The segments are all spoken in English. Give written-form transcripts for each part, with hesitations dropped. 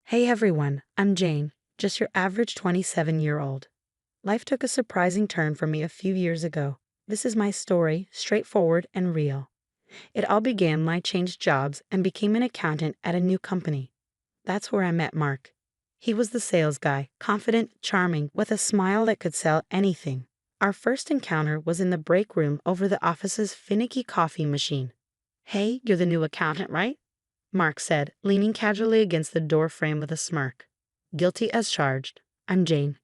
Hey everyone, I'm Jane, just your average 27-year-old. Life took a surprising turn for me a few years ago. This is my story, straightforward and real. It all began when I changed jobs and became an accountant at a new company. That's where I met Mark. He was the sales guy, confident, charming, with a smile that could sell anything. Our first encounter was in the break room over the office's finicky coffee machine. "Hey, you're the new accountant, right?" Mark said, leaning casually against the door frame with a smirk. "Guilty as charged. I'm Jane."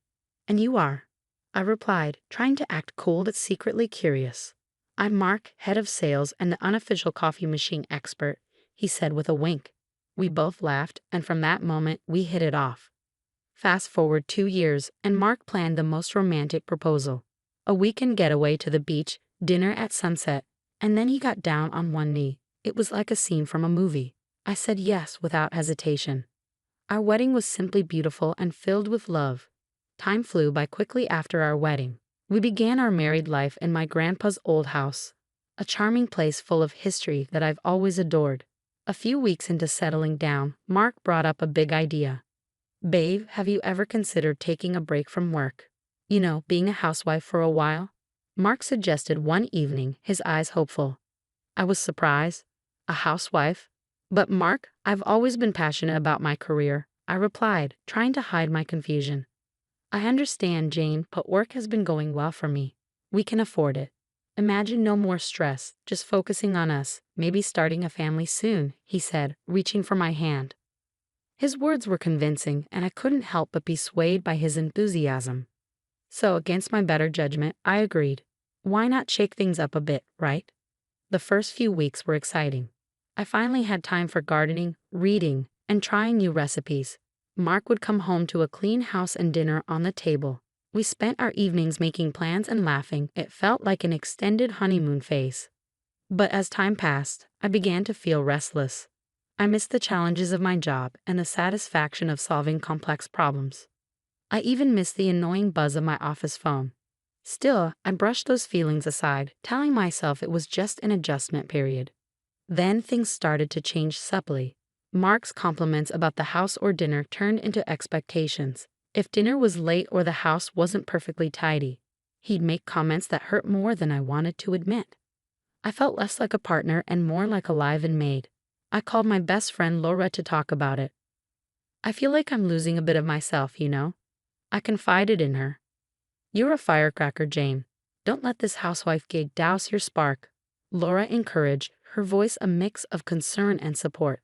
"And you are?" I replied, trying to act cool but secretly curious. "I'm Mark, head of sales and the unofficial coffee machine expert," he said with a wink. We both laughed, and from that moment, we hit it off. Fast forward 2 years, and Mark planned the most romantic proposal. A weekend getaway to the beach, dinner at sunset, and then he got down on one knee. It was like a scene from a movie. I said yes without hesitation. Our wedding was simply beautiful and filled with love. Time flew by quickly after our wedding. We began our married life in my grandpa's old house, a charming place full of history that I've always adored. A few weeks into settling down, Mark brought up a big idea. "Babe, have you ever considered taking a break from work? Being a housewife for a while?" Mark suggested one evening, his eyes hopeful. I was surprised. A housewife? "But Mark, I've always been passionate about my career," I replied, trying to hide my confusion. "I understand, Jane, but work has been going well for me. We can afford it. Imagine no more stress, just focusing on us, maybe starting a family soon," he said, reaching for my hand. His words were convincing, and I couldn't help but be swayed by his enthusiasm. So, against my better judgment, I agreed. Why not shake things up a bit, right? The first few weeks were exciting. I finally had time for gardening, reading, and trying new recipes. Mark would come home to a clean house and dinner on the table. We spent our evenings making plans and laughing. It felt like an extended honeymoon phase. But as time passed, I began to feel restless. I missed the challenges of my job and the satisfaction of solving complex problems. I even missed the annoying buzz of my office phone. Still, I brushed those feelings aside, telling myself it was just an adjustment period. Then things started to change subtly. Mark's compliments about the house or dinner turned into expectations. If dinner was late or the house wasn't perfectly tidy, he'd make comments that hurt more than I wanted to admit. I felt less like a partner and more like a live-in maid. I called my best friend Laura to talk about it. "I feel like I'm losing a bit of myself, I confided in her. "You're a firecracker, Jane. Don't let this housewife gig douse your spark," Laura encouraged, her voice a mix of concern and support.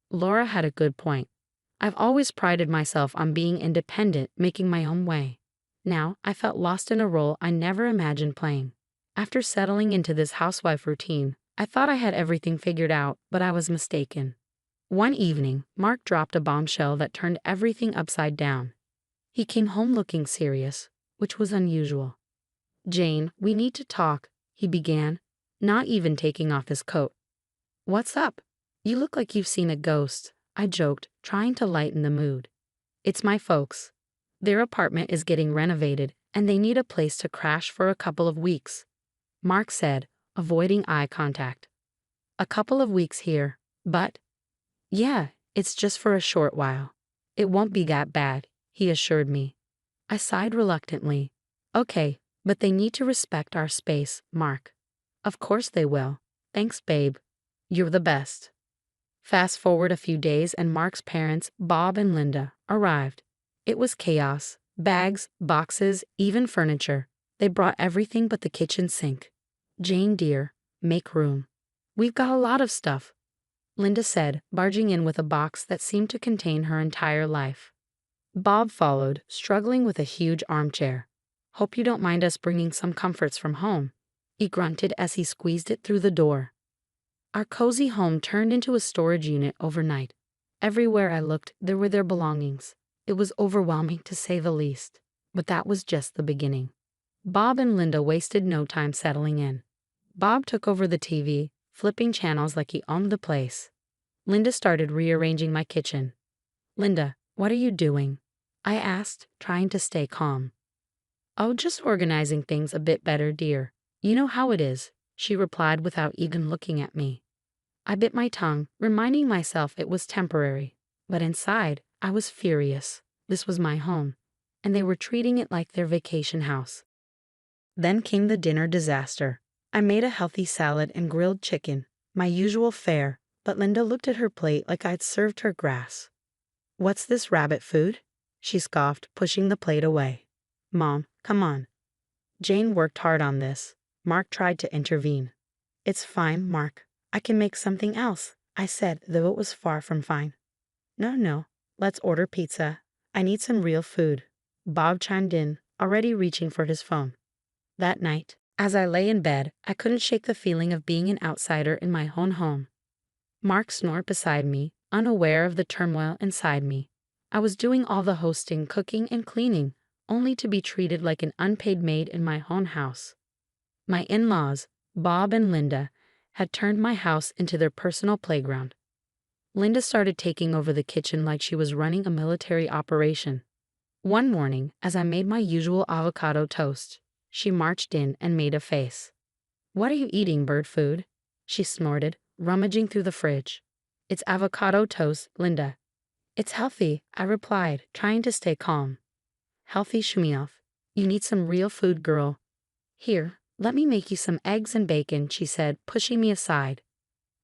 Laura had a good point. I've always prided myself on being independent, making my own way. Now, I felt lost in a role I never imagined playing. After settling into this housewife routine, I thought I had everything figured out, but I was mistaken. One evening, Mark dropped a bombshell that turned everything upside down. He came home looking serious, which was unusual. "Jane, we need to talk," he began, not even taking off his coat. "What's up? You look like you've seen a ghost," I joked, trying to lighten the mood. "It's my folks. Their apartment is getting renovated, and they need a place to crash for a couple of weeks," Mark said, avoiding eye contact. "A couple of weeks here, but—" "Yeah, it's just for a short while. It won't be that bad," he assured me. I sighed reluctantly. "Okay, but they need to respect our space, Mark." "Of course they will. Thanks, babe. You're the best." Fast forward a few days and Mark's parents, Bob and Linda, arrived. It was chaos. Bags, boxes, even furniture. They brought everything but the kitchen sink. "Jane dear, make room. We've got a lot of stuff," Linda said, barging in with a box that seemed to contain her entire life. Bob followed, struggling with a huge armchair. "Hope you don't mind us bringing some comforts from home," he grunted as he squeezed it through the door. Our cozy home turned into a storage unit overnight. Everywhere I looked, there were their belongings. It was overwhelming to say the least, but that was just the beginning. Bob and Linda wasted no time settling in. Bob took over the TV, flipping channels like he owned the place. Linda started rearranging my kitchen. "Linda, what are you doing?" I asked, trying to stay calm. "Oh, just organizing things a bit better, dear. You know how it is," she replied without even looking at me. I bit my tongue, reminding myself it was temporary, but inside, I was furious. This was my home, and they were treating it like their vacation house. Then came the dinner disaster. I made a healthy salad and grilled chicken, my usual fare, but Linda looked at her plate like I'd served her grass. "What's this rabbit food?" she scoffed, pushing the plate away. "Mom, come on." Jane worked hard on this. Mark tried to intervene. "It's fine, Mark. I can make something else," I said, though it was far from fine. No, let's order pizza. I need some real food." Bob chimed in, already reaching for his phone. That night, as I lay in bed, I couldn't shake the feeling of being an outsider in my own home. Mark snored beside me, unaware of the turmoil inside me. I was doing all the hosting, cooking, and cleaning, only to be treated like an unpaid maid in my own house. My in-laws, Bob and Linda, had turned my house into their personal playground. Linda started taking over the kitchen like she was running a military operation. One morning, as I made my usual avocado toast, she marched in and made a face. "What are you eating, bird food?" she snorted, rummaging through the fridge. "It's avocado toast, Linda." "It's healthy," I replied, trying to stay calm. "Healthy Shumioff. You need some real food, girl." "Here, let me make you some eggs and bacon," she said, pushing me aside.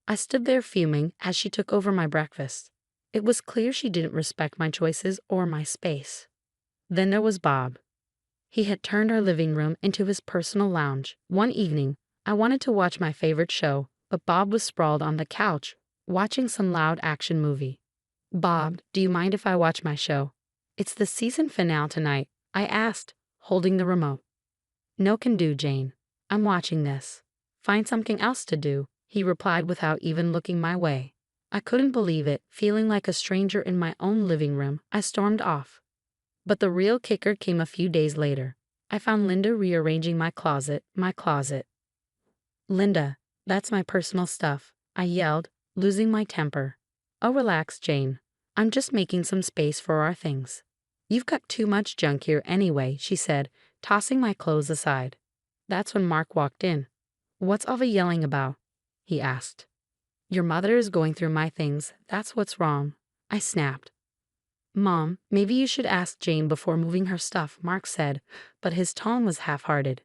I stood there fuming as she took over my breakfast. It was clear she didn't respect my choices or my space. Then there was Bob. He had turned our living room into his personal lounge. One evening, I wanted to watch my favorite show, but Bob was sprawled on the couch, watching some loud action movie. "Bob, do you mind if I watch my show? It's the season finale tonight," I asked, holding the remote. "No can do, Jane. I'm watching this." "Find something else to do," he replied without even looking my way. I couldn't believe it. Feeling like a stranger in my own living room, I stormed off. But the real kicker came a few days later. I found Linda rearranging my closet. "Linda, that's my personal stuff," I yelled, losing my temper. "Oh, relax, Jane. I'm just making some space for our things." "You've got too much junk here anyway," she said, tossing my clothes aside. That's when Mark walked in. "What's all the yelling about?" he asked. "Your mother is going through my things, that's what's wrong," I snapped. "Mom, maybe you should ask Jane before moving her stuff," Mark said, but his tone was half-hearted.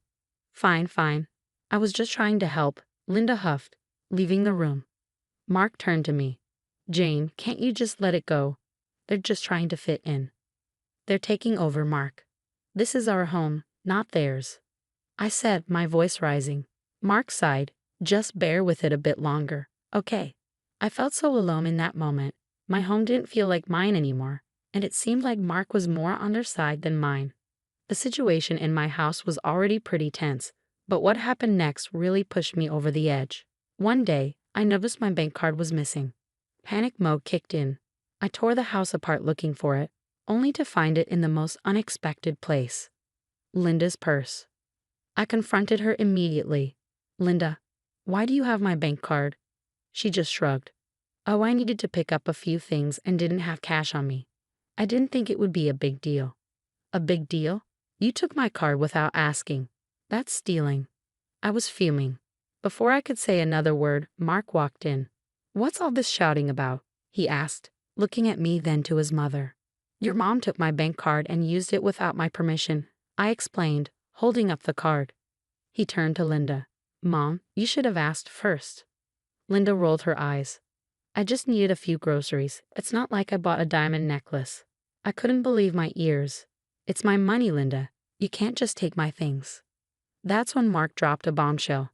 Fine. I was just trying to help," Linda huffed, leaving the room. Mark turned to me. "Jane, can't you just let it go? They're just trying to fit in." "They're taking over, Mark. This is our home, not theirs," I said, my voice rising. Mark sighed. "Just bear with it a bit longer, okay?" I felt so alone in that moment. My home didn't feel like mine anymore, and it seemed like Mark was more on their side than mine. The situation in my house was already pretty tense, but what happened next really pushed me over the edge. One day, I noticed my bank card was missing. Panic mode kicked in. I tore the house apart looking for it, only to find it in the most unexpected place. Linda's purse. I confronted her immediately. "Linda, why do you have my bank card?" She just shrugged. "Oh, I needed to pick up a few things and didn't have cash on me. I didn't think it would be a big deal." "A big deal? You took my card without asking. That's stealing." I was fuming. Before I could say another word, Mark walked in. "What's all this shouting about?" he asked, looking at me then to his mother. "Your mom took my bank card and used it without my permission," I explained, holding up the card. He turned to Linda. "Mom, you should have asked first." Linda rolled her eyes. "I just needed a few groceries. It's not like I bought a diamond necklace." I couldn't believe my ears. "It's my money, Linda. You can't just take my things." That's when Mark dropped a bombshell.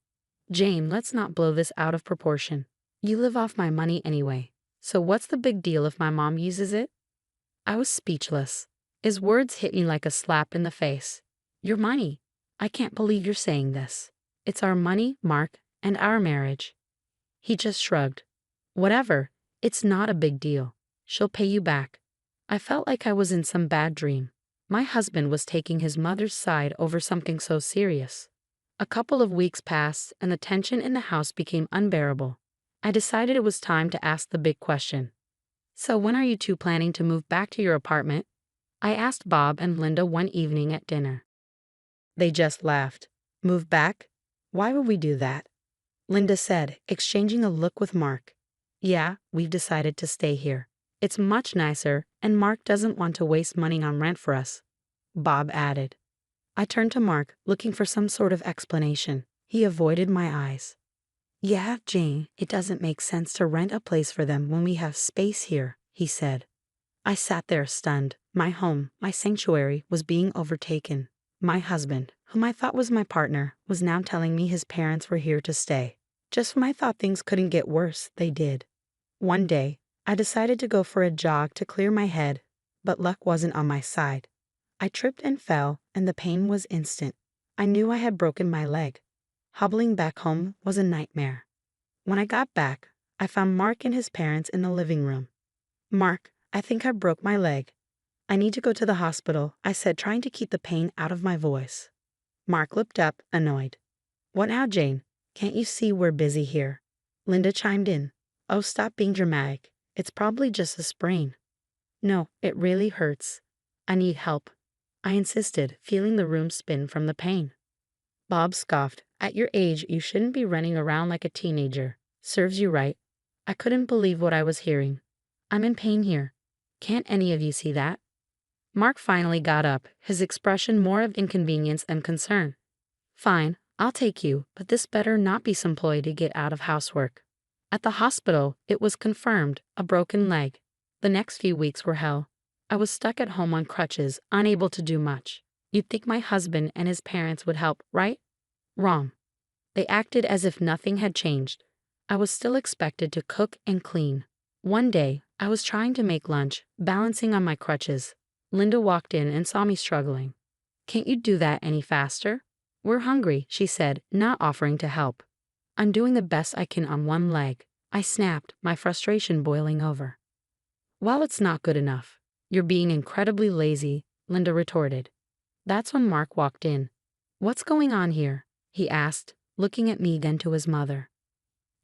"Jane, let's not blow this out of proportion. You live off my money anyway. So what's the big deal if my mom uses it?" I was speechless. His words hit me like a slap in the face. "Your money. I can't believe you're saying this. It's our money, Mark, and our marriage." He just shrugged. "Whatever. It's not a big deal. She'll pay you back." I felt like I was in some bad dream. My husband was taking his mother's side over something so serious. A couple of weeks passed, and the tension in the house became unbearable. I decided it was time to ask the big question. "So when are you two planning to move back to your apartment?" I asked Bob and Linda one evening at dinner. They just laughed. "Move back? Why would we do that?" Linda said, exchanging a look with Mark. "Yeah, we've decided to stay here. It's much nicer, And Mark doesn't want to waste money on rent for us, Bob added. I turned to Mark, looking for some sort of explanation. He avoided my eyes. Yeah, Jane, it doesn't make sense to rent a place for them when we have space here, he said. I sat there stunned. My home, my sanctuary, was being overtaken. My husband, whom I thought was my partner, was now telling me his parents were here to stay. Just when I thought things couldn't get worse, they did. One day, I decided to go for a jog to clear my head, but luck wasn't on my side. I tripped and fell, and the pain was instant. I knew I had broken my leg. Hobbling back home was a nightmare. When I got back, I found Mark and his parents in the living room. Mark, I think I broke my leg. I need to go to the hospital, I said, trying to keep the pain out of my voice. Mark looked up, annoyed. What now, Jane? Can't you see we're busy here? Linda chimed in. Oh, stop being dramatic. It's probably just a sprain. No, it really hurts. I need help, I insisted, feeling the room spin from the pain. Bob scoffed. At your age, you shouldn't be running around like a teenager. Serves you right. I couldn't believe what I was hearing. I'm in pain here. Can't any of you see that? Mark finally got up, his expression more of inconvenience than concern. Fine, I'll take you, but this better not be some ploy to get out of housework. At the hospital, it was confirmed, a broken leg. The next few weeks were hell. I was stuck at home on crutches, unable to do much. You'd think my husband and his parents would help, right? Wrong. They acted as if nothing had changed. I was still expected to cook and clean. One day, I was trying to make lunch, balancing on my crutches. Linda walked in and saw me struggling. Can't you do that any faster? We're hungry, she said, not offering to help. I'm doing the best I can on one leg, I snapped, my frustration boiling over. Well, it's not good enough. You're being incredibly lazy, Linda retorted. That's when Mark walked in. What's going on here? He asked, looking at me then to his mother.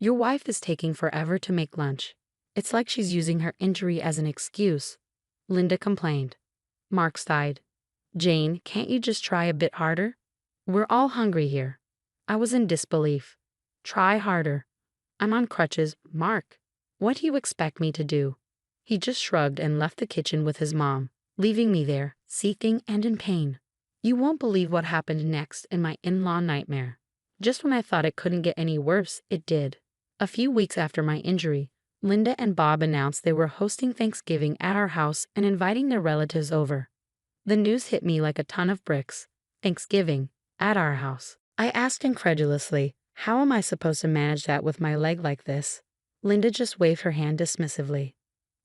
Your wife is taking forever to make lunch. It's like she's using her injury as an excuse, Linda complained. Mark sighed. Jane, can't you just try a bit harder? We're all hungry here. I was in disbelief. Try harder. I'm on crutches, Mark. What do you expect me to do? He just shrugged and left the kitchen with his mom, leaving me there, seething and in pain. You won't believe what happened next in my in-law nightmare. Just when I thought it couldn't get any worse, it did. A few weeks after my injury, Linda and Bob announced they were hosting Thanksgiving at our house and inviting their relatives over. The news hit me like a ton of bricks. Thanksgiving, at our house. I asked incredulously, how am I supposed to manage that with my leg like this? Linda just waved her hand dismissively.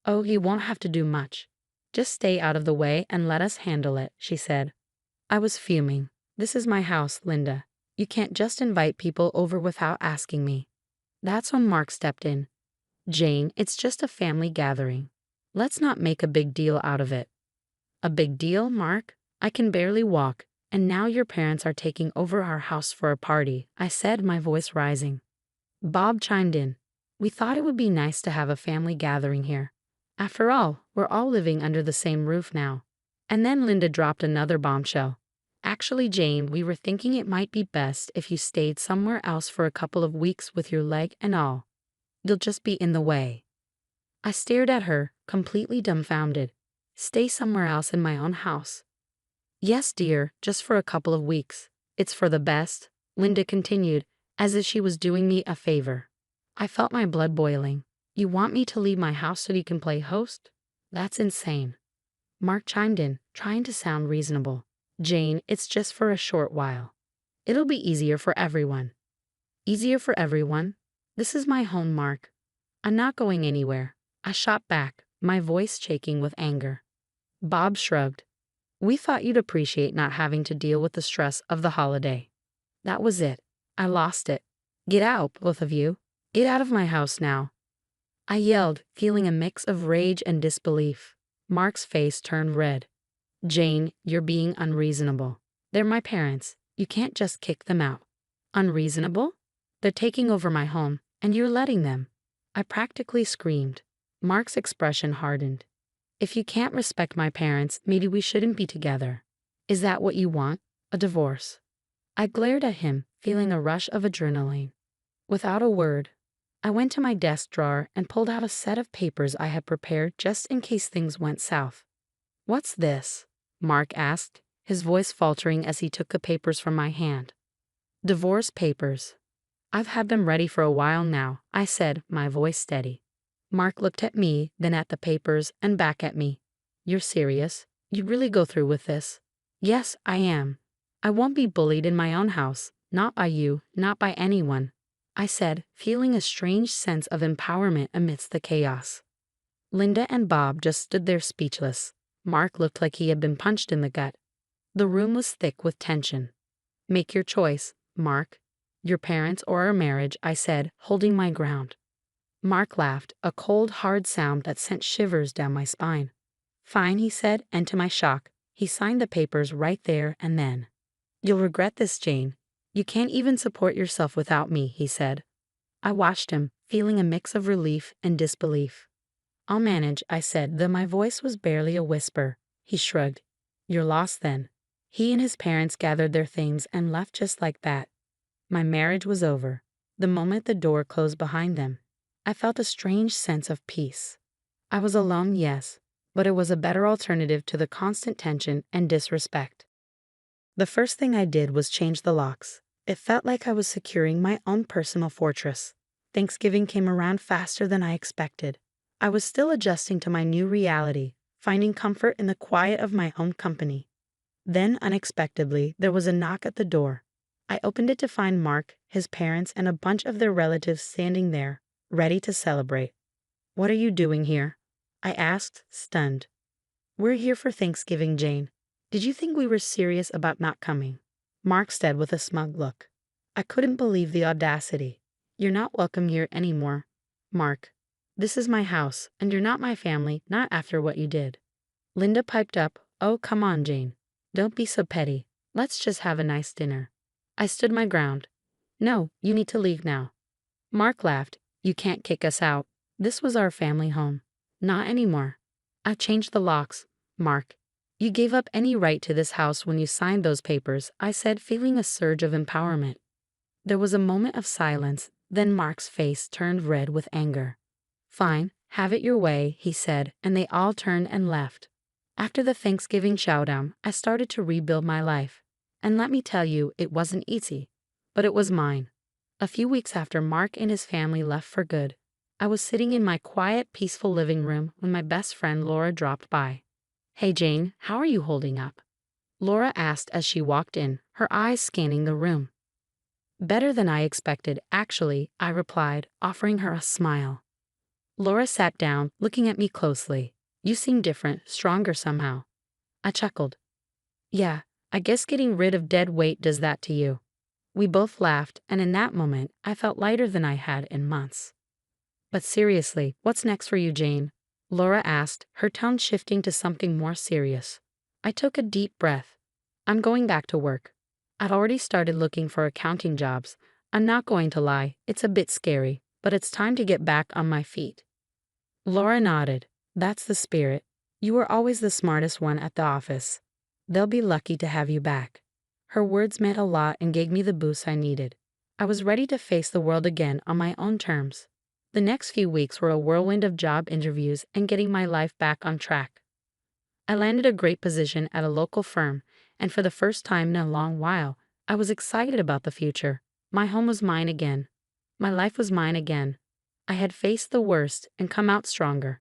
Oh, you won't have to do much. Just stay out of the way and let us handle it, she said. I was fuming. This is my house, Linda. You can't just invite people over without asking me. That's when Mark stepped in. Jane, it's just a family gathering. Let's not make a big deal out of it. A big deal, Mark? I can barely walk, and now your parents are taking over our house for a party, I said, my voice rising. Bob chimed in. We thought it would be nice to have a family gathering here. After all, we're all living under the same roof now. And then Linda dropped another bombshell. Actually, Jane, we were thinking it might be best if you stayed somewhere else for a couple of weeks with your leg and all. You'll just be in the way. I stared at her, completely dumbfounded. Stay somewhere else in my own house. Yes, dear, just for a couple of weeks. It's for the best, Linda continued, as if she was doing me a favor. I felt my blood boiling. You want me to leave my house so you can play host? That's insane. Mark chimed in, trying to sound reasonable. Jane, it's just for a short while. It'll be easier for everyone. Easier for everyone? This is my home, Mark. I'm not going anywhere. I shot back, my voice shaking with anger. Bob shrugged. We thought you'd appreciate not having to deal with the stress of the holiday. That was it. I lost it. Get out, both of you. Get out of my house now. I yelled, feeling a mix of rage and disbelief. Mark's face turned red. Jane, you're being unreasonable. They're my parents. You can't just kick them out. Unreasonable? They're taking over my home, and you're letting them. I practically screamed. Mark's expression hardened. If you can't respect my parents, maybe we shouldn't be together. Is that what you want? A divorce? I glared at him, feeling a rush of adrenaline. Without a word, I went to my desk drawer and pulled out a set of papers I had prepared just in case things went south. "What's this?" Mark asked, his voice faltering as he took the papers from my hand. "Divorce papers. I've had them ready for a while now," I said, my voice steady. Mark looked at me, then at the papers, and back at me. "You're serious? You'd really go through with this?" "Yes, I am. I won't be bullied in my own house, not by you, not by anyone," I said, feeling a strange sense of empowerment amidst the chaos. Linda and Bob just stood there speechless. Mark looked like he had been punched in the gut. The room was thick with tension. "Make your choice, Mark. Your parents or our marriage," I said, holding my ground. Mark laughed, a cold, hard sound that sent shivers down my spine. "Fine," he said, and to my shock, he signed the papers right there and then. "You'll regret this, Jane. You can't even support yourself without me," he said. I watched him, feeling a mix of relief and disbelief. "I'll manage," I said, though my voice was barely a whisper. He shrugged. "You're lost then." He and his parents gathered their things and left just like that. My marriage was over. The moment the door closed behind them, I felt a strange sense of peace. I was alone, yes, but it was a better alternative to the constant tension and disrespect. The first thing I did was change the locks. It felt like I was securing my own personal fortress. Thanksgiving came around faster than I expected. I was still adjusting to my new reality, finding comfort in the quiet of my own company. Then, unexpectedly, there was a knock at the door. I opened it to find Mark, his parents, and a bunch of their relatives standing there, ready to celebrate. "What are you doing here?" I asked, stunned. "We're here for Thanksgiving, Jane. Did you think we were serious about not coming?" Mark said with a smug look. I couldn't believe the audacity. "You're not welcome here anymore, Mark. This is my house, and you're not my family, not after what you did." Linda piped up, "Oh, come on, Jane. Don't be so petty. Let's just have a nice dinner." I stood my ground. "No, you need to leave now." Mark laughed. "You can't kick us out. This was our family home." "Not anymore. I've changed the locks, Mark. You gave up any right to this house when you signed those papers," I said, feeling a surge of empowerment. There was a moment of silence, then Mark's face turned red with anger. "Fine, have it your way," he said, and they all turned and left. After the Thanksgiving showdown, I started to rebuild my life. And let me tell you, it wasn't easy. But it was mine. A few weeks after Mark and his family left for good, I was sitting in my quiet, peaceful living room when my best friend Laura dropped by. "Hey Jane, how are you holding up?" Laura asked as she walked in, her eyes scanning the room. "Better than I expected, actually," I replied, offering her a smile. Laura sat down, looking at me closely. "You seem different, stronger somehow." I chuckled. "Yeah, I guess getting rid of dead weight does that to you." We both laughed, and in that moment, I felt lighter than I had in months. "But seriously, what's next for you, Jane?" Laura asked, her tone shifting to something more serious. I took a deep breath. "I'm going back to work. I've already started looking for accounting jobs. I'm not going to lie, it's a bit scary, but it's time to get back on my feet." Laura nodded. "That's the spirit. You were always the smartest one at the office. They'll be lucky to have you back." Her words meant a lot and gave me the boost I needed. I was ready to face the world again on my own terms. The next few weeks were a whirlwind of job interviews and getting my life back on track. I landed a great position at a local firm, and for the first time in a long while, I was excited about the future. My home was mine again. My life was mine again. I had faced the worst and come out stronger.